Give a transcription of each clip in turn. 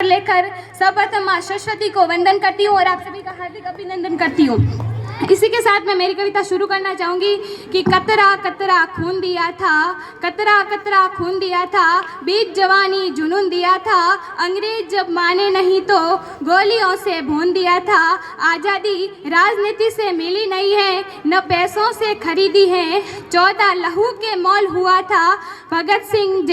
लेकर सर्वप्रथम माँ सरस्वती को वंदन करती हूँ और आप सभी का हार्दिक अभिनंदन करती हूँ। इसी के साथ मैं मेरी कविता शुरू करना चाहूँगी कि कतरा कतरा खून दिया था, कतरा कतरा खून दिया था, बीच जवानी जुनून दिया था, अंग्रेज जब माने नहीं तो गोलियों से भून दिया था। आज़ादी राजनीति से मिली नहीं है, न पैसों से खरीदी है, 14 लहू के मोल हुआ था। भगत सिंह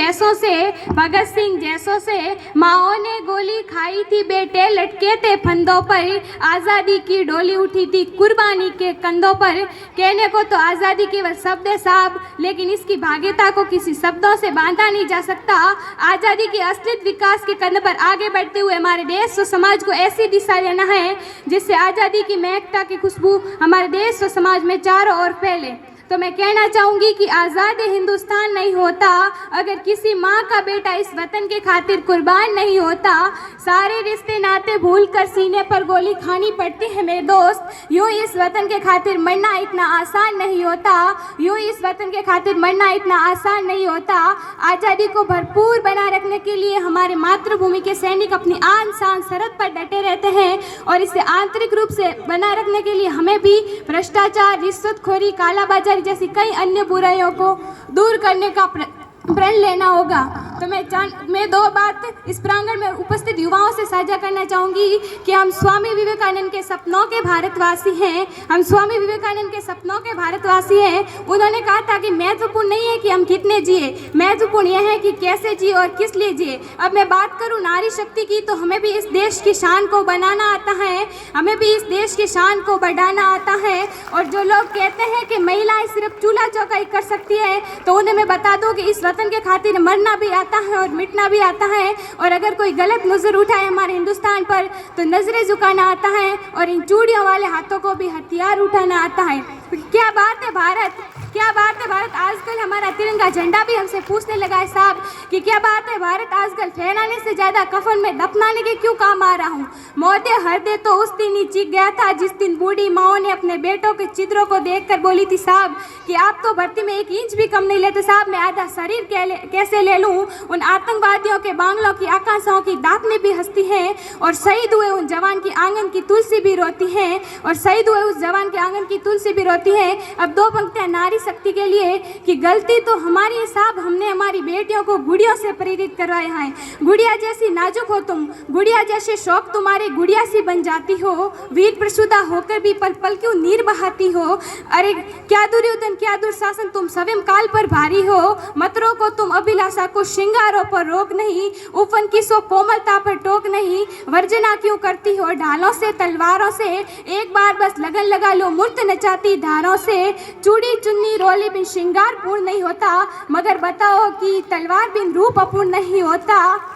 जैसों से माओ ने गोली खाई थी, बेटे लटके थे फंदों पर, आज़ादी की डोली उठी थी कुर्बानी के कंधों पर। कहने को तो आज़ादी केवल शब्द है साहब, लेकिन इसकी भाग्यता को किसी शब्दों से बांधा नहीं जा सकता। आज़ादी के असलियत विकास के कदम पर आगे बढ़ते हुए हमारे देश और समाज को ऐसी दिशा लेना है जिससे आज़ादी की महकता की खुशबू हमारे देश और समाज में चारों ओर फैले। तो मैं कहना चाहूँगी कि आज़ाद हिंदुस्तान नहीं होता अगर किसी माँ का बेटा इस वतन के खातिर कुर्बान नहीं होता। सारे रिश्ते नाते भूल कर सीने पर गोली खानी पड़ती है मेरे दोस्त। यूँ इस वतन के खातिर मरना इतना आसान नहीं होता, यूँ इस वतन के खातिर मरना इतना आसान नहीं होता। आज़ादी को भरपूर बना रखने के लिए हमारे मातृभूमि के सैनिक अपनी आन शान सरहद पर डटे रहते हैं और इसे आंतरिक रूप से बना रखने के लिए हमें भी भ्रष्टाचार, रिश्वतखोरी, कालाबाजारी जैसी कई अन्य बुराइयों को दूर करने का प्रण लेना होगा। तो मैं दो बात इस प्रांगण में उपस्थित युवाओं से साझा करना चाहूँगी कि हम स्वामी विवेकानंद के सपनों के भारतवासी हैं, हम स्वामी विवेकानंद के सपनों के भारतवासी हैं। उन्होंने कहा था कि महत्वपूर्ण नहीं है कि हम कितने जिए, महत्वपूर्ण यह है कि कैसे जिए और किस लिए जिए। अब मैं बात करूँ नारी शक्ति की, तो हमें भी इस देश की शान को बनाना आता है, हमें भी इस देश की शान को बढ़ाना आता है। और जो लोग कहते हैं कि महिलाएं सिर्फ चूल्हा चौकाई कर सकती है, तो उन्हें मैं बता दूँ कि इस वतन के खातिर मरना भी आता है और मिटना भी आता है। और अगर कोई गलत नज़र उठाए हमारे हिंदुस्तान पर तो नजरें झुकाना आता है और इन चूड़ियों वाले हाथों को भी हथियार उठाना आता है। क्या बात है भारत, क्या बात है भारत। आजकल हमारा तिरंगा झंडा भी हमसे पूछने लगा है साहब कि क्या बात है भारत, आजकल फहराने से ज़्यादा कफन में दफनाने के क्यों काम आ रहा हूँ। मोदे हृदय तो उस दिन ही चीख गया था जिस दिन बूढ़ी माओ ने अपने बेटों के चित्रों को देखकर बोली थी साहब कि आप तो भर्ती में 1 इंच भी कम नहीं लेते साहब, मैं आधा शरीर कैसे ले लूँ। उन आतंकवादियों के बांग्लों की आकांक्षाओं की दापने भी हंसती हैं और शहीद हुए उन जवान की आंगन की तुलसी भी रोती है, और शहीद हुए उस जवान के आंगन की तुलसी भी रोती है। अब 2 पंक्तियां नारी शक्ति के लिए कि गलती तो हमारी है साहब, हमने हमारी बेटियों को गुड़ियों से प्रेरित करवाया है। गुड़िया जैसी नाजुक हो तुम, गुड़िया जैसे शौक तुम्हारे गुड़िया सी बन जाती हो, वीर प्रसूदा होकर भी पल पल क्यों नीर बहाती हो। अरे क्या दुर्योधन क्या दुशासन, तुम स्वयं काल पर भारी हो। मत रोको तुम अभिलाषा को, श्रृंगारों पर रोक नहीं, उपवन की सो कोमलता पर टोक नहीं। वर्जना क्यों करती हो ढालों से तलवारों से, एक बार बस लगन लगा लो मूर्त नचाती धारों से। चूड़ी चुन्नी रोली बिन श्रृंगार पूर्ण नहीं होता, मगर बताओ कि तलवार बिन रूप अपूर्ण नहीं होता।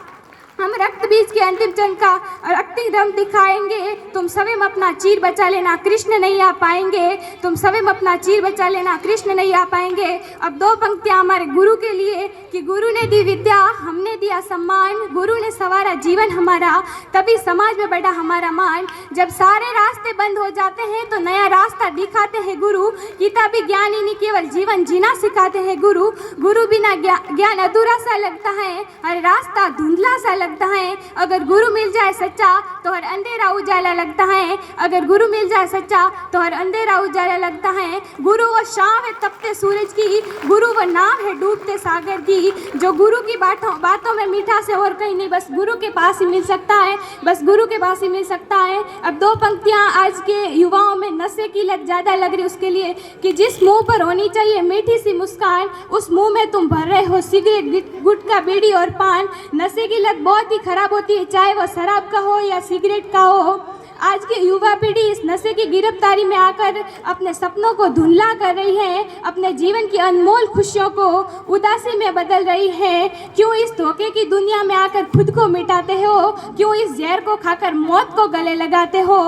हम रक्त बीज के अंतिम चरण का रक्ति रंग दिखाएंगे, तुम स्वयं अपना चीर बचा लेना, कृष्ण नहीं आ पाएंगे। तुम स्वयं अपना चीर बचा लेना, कृष्ण नहीं आ पाएंगे। अब 2 पंक्तियां हमारे गुरु के लिए कि गुरु ने दी विद्या, हमने दिया सम्मान, गुरु ने संवारा जीवन हमारा, तभी समाज में बढ़ा हमारा मान। जब सारे रास्ते बंद हो जाते हैं तो नया रास्ता दिखाते हैं गुरु, किताबी ज्ञान ही नहीं केवल जीवन जीना सिखाते हैं गुरु। गुरु बिना ज्ञान अधूरा सा लगता है, हर रास्ता धुंधला सा लगता है। अगर गुरु मिल जाए सच्चा तो हर अंधेरा उजाला लगता है, अगर गुरु मिल जाए सच्चा तो हर अंधेरा उजाला लगता है। गुरु वो शाम है तपते सूरज की, गुरु वो नाव है डूबते सागर की। जो गुरु की बातों में मीठा से और कहीं नहीं, बस गुरु के पास ही मिल सकता है, बस गुरु के पास ही मिल सकता है। अब 2 पंक्तियां आज के युवाओं में नशे की लत ज़्यादा लग रही उसके लिए कि जिस मुंह पर होनी चाहिए मीठी सी मुस्कान, उस मुंह में तुम भर रहे हो सिगरेट, गुटखा, बीड़ी और पान। नशे की लत बहुत ही खराब होती है, चाहे वो शराब का हो या सिगरेट का हो। आज की युवा पीढ़ी इस नशे की गिरफ्तारी में आकर अपने सपनों को धुंधला कर रही है, अपने जीवन की अनमोल खुशियों को उदासी में बदल रही है। क्यों इस धोखे की दुनिया में आकर खुद को मिटाते हो, क्यों इस जहर को खाकर मौत को गले लगाते हो।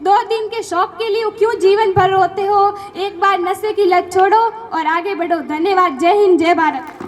2 दिन के शौक के लिए क्यों जीवन भर रोते हो। एक बार नशे की लत छोड़ो और आगे बढ़ो। धन्यवाद। जय हिंद, जय भारत।